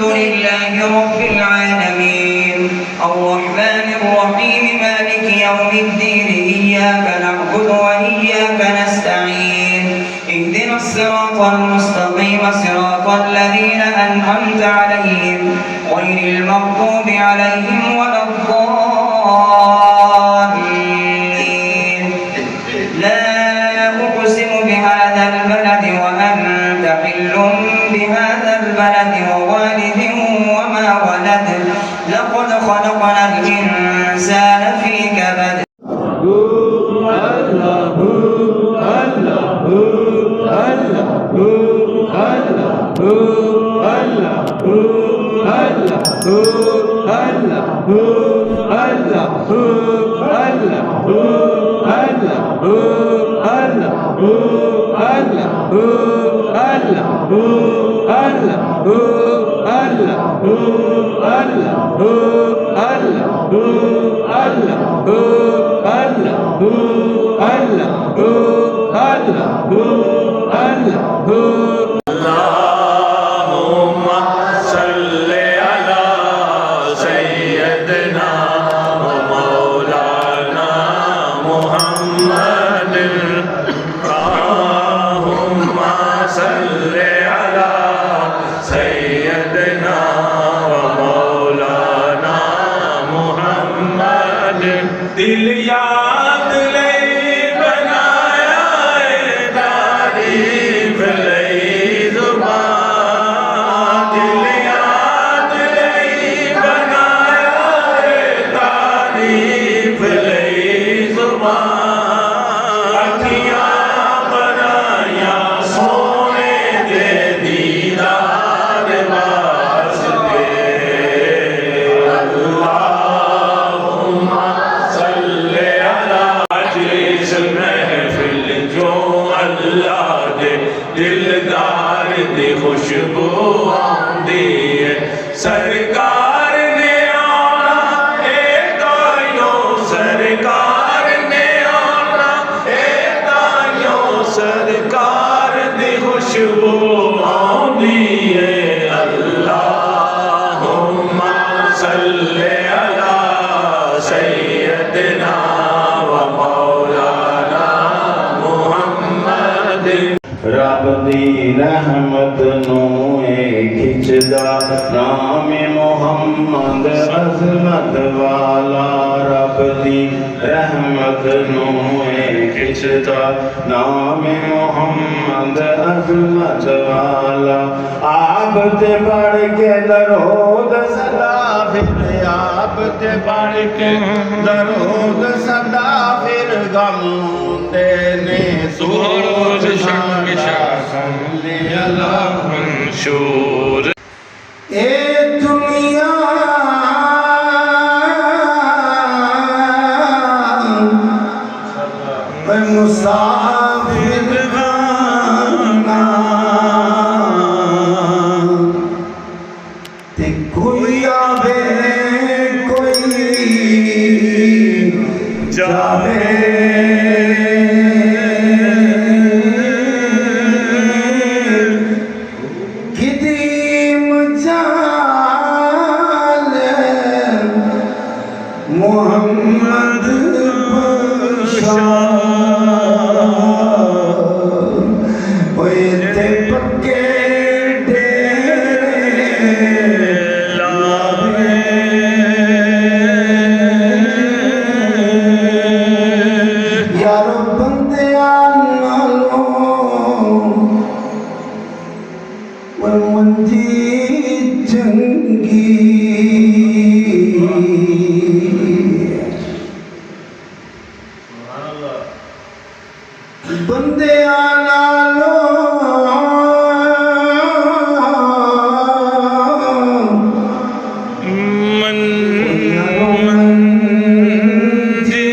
لله رب العالمين الرحمن الرحيم مالك يوم الدين إياك نعبد وإياك نستعين اهدنا الصراط المستقيم صراط الذين أنعمت عليهم غير المغضوب عليهم ولا الضالين لا أقسم بهذا البلد وأنت حل بهذا البلد ووالد وما ولد لقد خلقنا الإنسان في كبد दिल याद लई बनाया तारीफ लई जुबान दिल याद लई बनाया तारीफ लई जुबान अखियां बनाया सोने दे दीदार वास्ते दिलदार दी खुशबू आंदी है सरकार ने आना ताइयों सरकार ने आना ताइयों सरकार दी खुशबू आंदी है अल्लाहुम्मा सल्ले अला सय्यदना व मौलाना मुहम्मद रब दी रहमत नू खिंचदा नाम मुहम्मद अज़मत वाला रब दी रहमत नू खिंचदा नाम मुहम्मद अज़मत वाला आप ते पढ़ के दरूद सदा फिर आप ते पढ़ के दरूद सदा फिर गम देने सूरज मंशूर ए दुनिया मुसाफिर गाना ते कोई आवे कोई जावे मोहम्मद ते पक्के डेरे लावे यारो बंदियां नालों मंजी चंगी बंदे नालो मंजी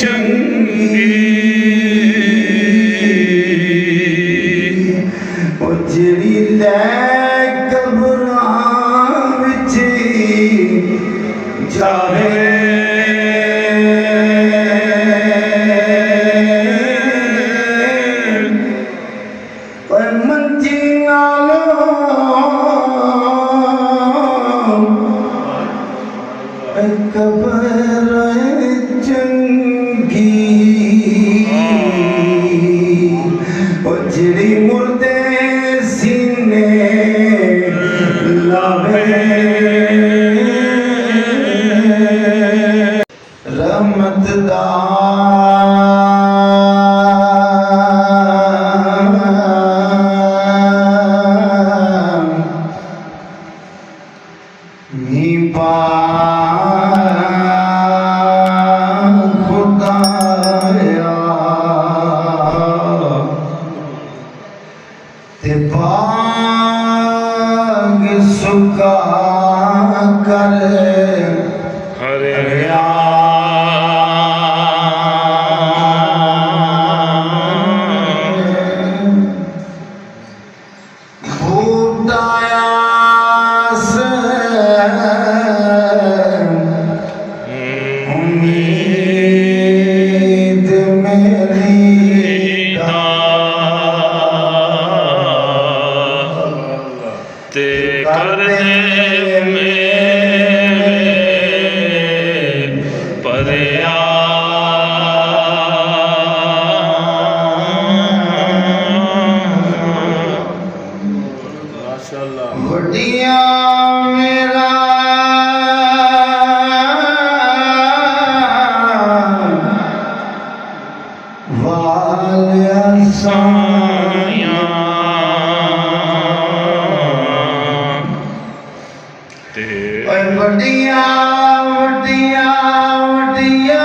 चंगी ओ जेड़ी लै कब्रां विच जावे साया ते वडिया वडिया वडिया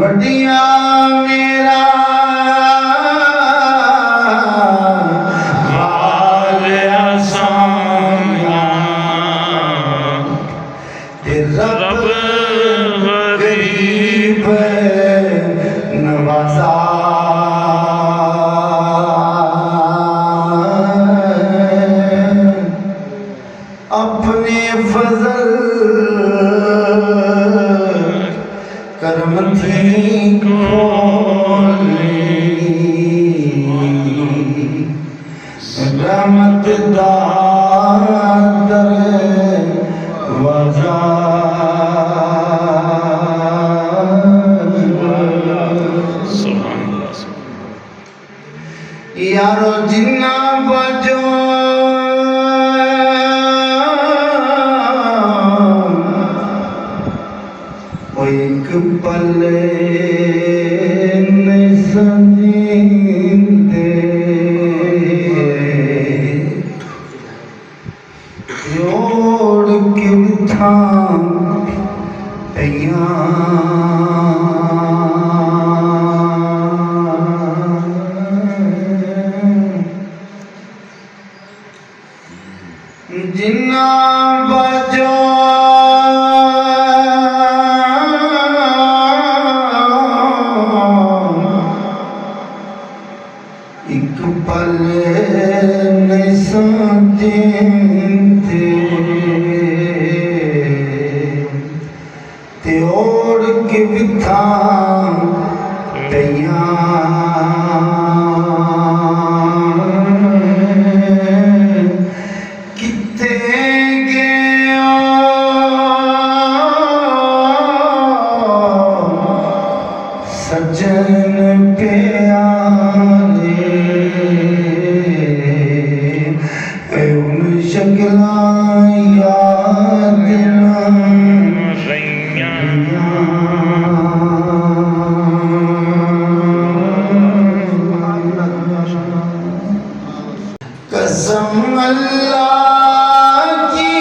वडिया मेरा हाल साया ते रब रब गरीब नवाजा अपने फजल करम थी खोली रहमत दा दरवाजा सुभान अल्लाह यारो जिन्ना बजो ओ एक पल न संजींदे जोड़ के उठा जिन्ना बजो एक पल न संजींदे ते ओढ़ के बिठा किते गयो सजन प्यारे उन शक्लां याद कसम अल्लाह की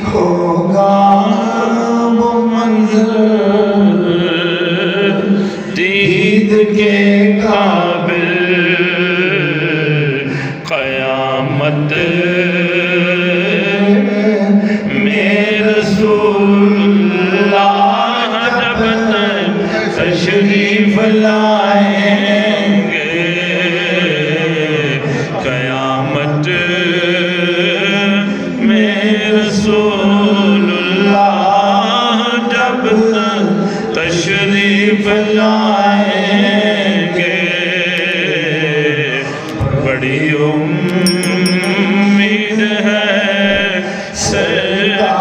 होगा वो मंज़िल दीद के काबिल क़यामत में रसूलुल्लाह जब तशरीफ लाएंगे क़यामत में रसूलुल्लाह जब तशरीफ लाएंगे बड़ी उम्मीद है सरदार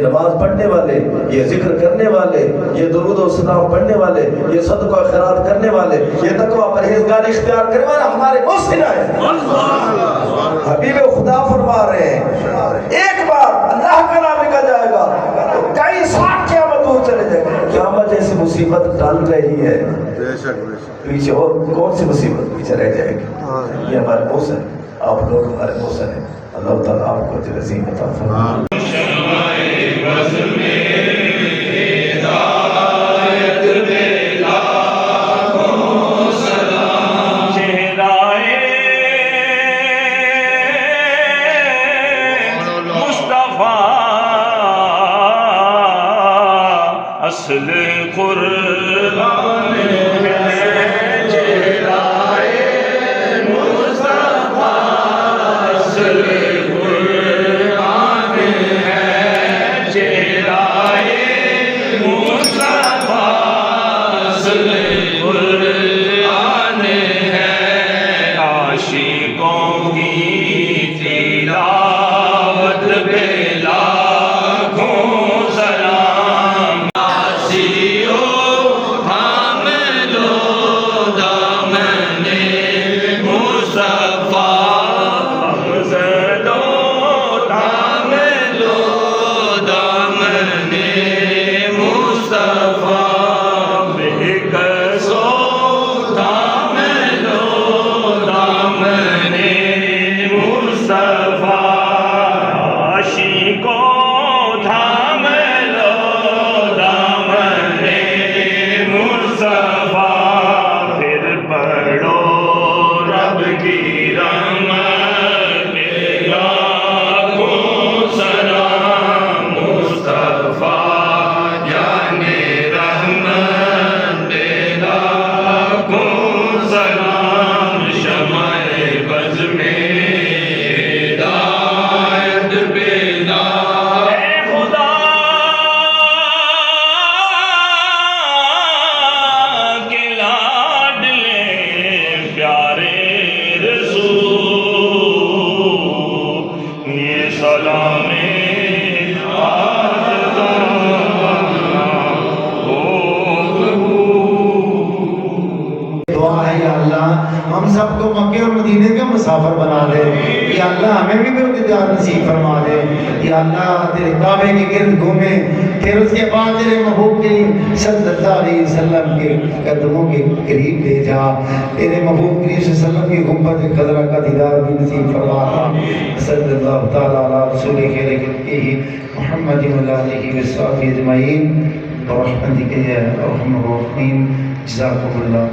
नमाज पढ़ने वाले, ये जिक्र करने वाले, ये दुरूद और सलाम पढ़ने वाले, ये सदका और खैरात करने वाले, ये तकवा परहेजगारी इख्तियार करने वाले हमारे मुहसिन हैं। हबीब खुदा फरमा रहे हैं एक बार अल्लाह का नाम लिखा जाएगा तो कई साल क़यामत दूर चले जाएंगे। क़यामत जैसी मुसीबत टल रही है, पीछे और कौन सी मुसीबत पीछे रह जाएगी? ये हमारे मौसम, आप लोग हमारे मौसम है। अल्लाह ताला आपको अजर अज़ीम अता फरमाए। असल कुर्बान है चेहराए मुस्तफा, असल कुर्बान है चेहराए मुस्तफा, असल कुर्बान है आशिकों की तिलावत पे लाखों सलाम। हम सबको मक्के और मदीने का मुसाफिर बना दे। या अल्लाह हमें भी दीदार नसीब फरमा दे। या अल्लाह तेरे काबे के गिर्द घूमे, फिर उसके बाद तेरे महबूब के सल्लल्लाहु अलैहि वसल्लम के कदमों के करीब ले जा। तेरे महबूब करीम सल्लल्लाहु की गुंबद खज़रा का दीदार भी नसीब फरमा। सल्लल्लाहु तआला अला रसूलिहि मुहम्मद व आलिहि व सहबिहि अजमईन। बरहमतिक या अरहमर राहिमीन। जज़ाकुमुल्लाह।